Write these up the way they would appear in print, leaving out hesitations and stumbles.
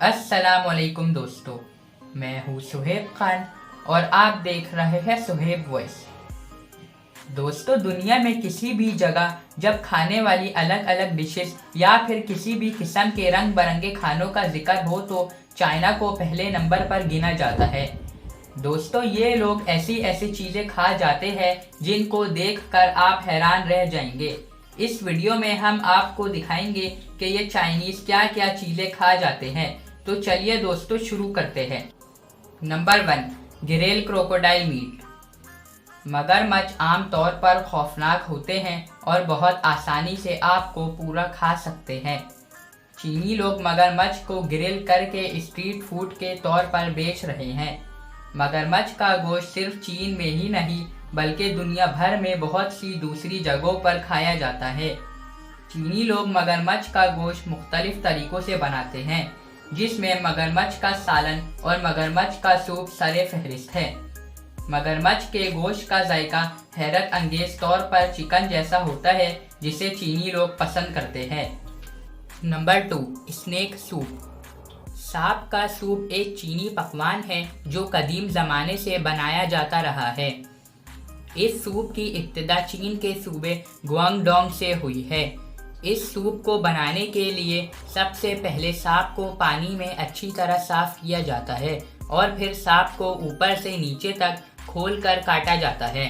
अस्सलाम वालेकुम दोस्तों, मैं हूँ सुहेब खान और आप देख रहे हैं सुहेब वॉइस। दोस्तों, दुनिया में किसी भी जगह जब खाने वाली अलग अलग डिशेस या फिर किसी भी किस्म के रंग बिरंगे खानों का जिक्र हो तो चाइना को पहले नंबर पर गिना जाता है। दोस्तों, ये लोग ऐसी ऐसी चीज़ें खा जाते हैं जिनको देखकर आप हैरान रह जाएंगे। इस वीडियो में हम आपको दिखाएंगे कि ये चाइनीज़ क्या क्या चीज़ें खा जाते हैं। तो चलिए दोस्तों शुरू करते हैं। Number 1, grilled crocodile meat. मगरमच्छ आमतौर पर खौफनाक होते हैं और बहुत आसानी से आपको पूरा खा सकते हैं। चीनी लोग मगरमच्छ को ग्रिल करके स्ट्रीट फूड के तौर पर बेच रहे हैं। मगरमच्छ का गोश्त सिर्फ चीन में ही नहीं बल्कि दुनिया भर में बहुत सी दूसरी जगहों पर खाया जाता है। चीनी लोग मगरमच्छ का गोश्त मुख्तलिफ तरीकों से बनाते हैं, जिसमें मगरमच्छ का सालन और मगरमच्छ का सूप सरे फहरिस्त है। मगरमच्छ के गोश्त का जायका हैरत अंगेज तौर पर चिकन जैसा होता है, जिसे चीनी लोग पसंद करते हैं। Number 2, snake soup. सांप का सूप एक चीनी पकवान है जो कदीम ज़माने से बनाया जाता रहा है। इस सूप की इब्तिदा चीन के सूबे गुआंगडोंग से हुई है। इस सूप को बनाने के लिए सबसे पहले सांप को पानी में अच्छी तरह साफ किया जाता है और फिर सांप को ऊपर से नीचे तक खोलकर काटा जाता है।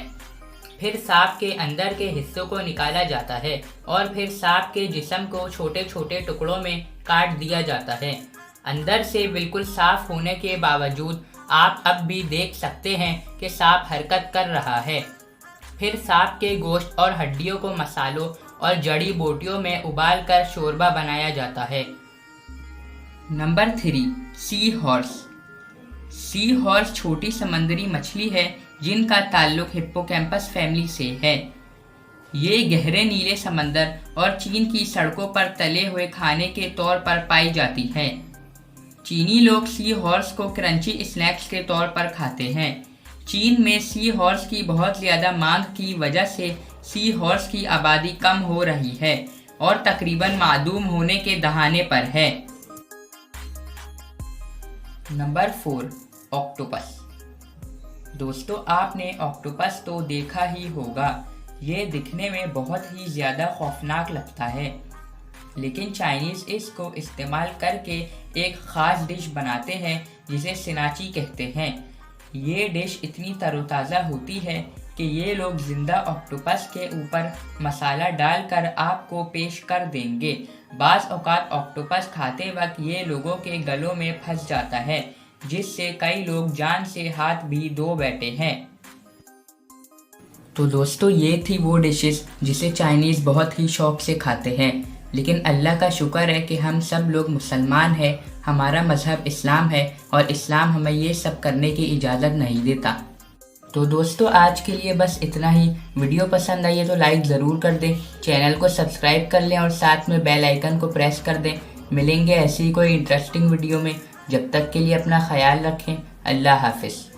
फिर सांप के अंदर के हिस्सों को निकाला जाता है और फिर सांप के जिस्म को छोटे छोटे टुकड़ों में काट दिया जाता है। अंदर से बिल्कुल साफ होने के बावजूद आप अब भी देख सकते हैं कि सांप हरकत कर रहा है। फिर सांप के गोश्त और हड्डियों को मसालों और जड़ी बूटियों में उबालकर शोरबा बनाया जाता है। Number 3, sea horse. Sea horse छोटी समंदरी मछली है जिनका ताल्लुक हिप्पोकैम्पस फैमिली से है। ये गहरे नीले समंदर और चीन की सड़कों पर तले हुए खाने के तौर पर पाई जाती है। चीनी लोग सी हॉर्स को क्रंची स्नैक्स के तौर पर खाते हैं। चीन में सी हॉर्स की बहुत ज़्यादा मांग की वजह से सी हॉर्स की आबादी कम हो रही है और तकरीबन मादूम होने के दहाने पर है। Number 4, octopus. दोस्तों, आपने ऑक्टोपस तो देखा ही होगा। ये दिखने में बहुत ही ज़्यादा खौफनाक लगता है, लेकिन चाइनीज़ इसको इस्तेमाल करके एक ख़ास डिश बनाते हैं जिसे सिनाची कहते हैं। ये डिश इतनी तरोताज़ा होती है कि ये लोग ज़िंदा ऑक्टोपस के ऊपर मसाला डालकर आपको पेश कर देंगे। बाज़ औक़ात ऑक्टोपस खाते वक्त ये लोगों के गलों में फंस जाता है, जिससे कई लोग जान से हाथ भी धो बैठे हैं। तो दोस्तों, ये थी वो डिशेस जिसे चाइनीज़ बहुत ही शौक़ से खाते हैं, लेकिन अल्लाह का शुक्र है कि हम सब लोग मुसलमान हैं। हमारा मज़हब इस्लाम है और इस्लाम हमें ये सब करने की इजाज़त नहीं देता। तो दोस्तों, आज के लिए बस इतना ही। वीडियो पसंद आई है तो लाइक ज़रूर कर दें, चैनल को सब्सक्राइब कर लें और साथ में बेल आइकन को प्रेस कर दें। मिलेंगे ऐसी कोई इंटरेस्टिंग वीडियो में। जब तक के लिए अपना ख्याल रखें। अल्लाह हाफ़िज़।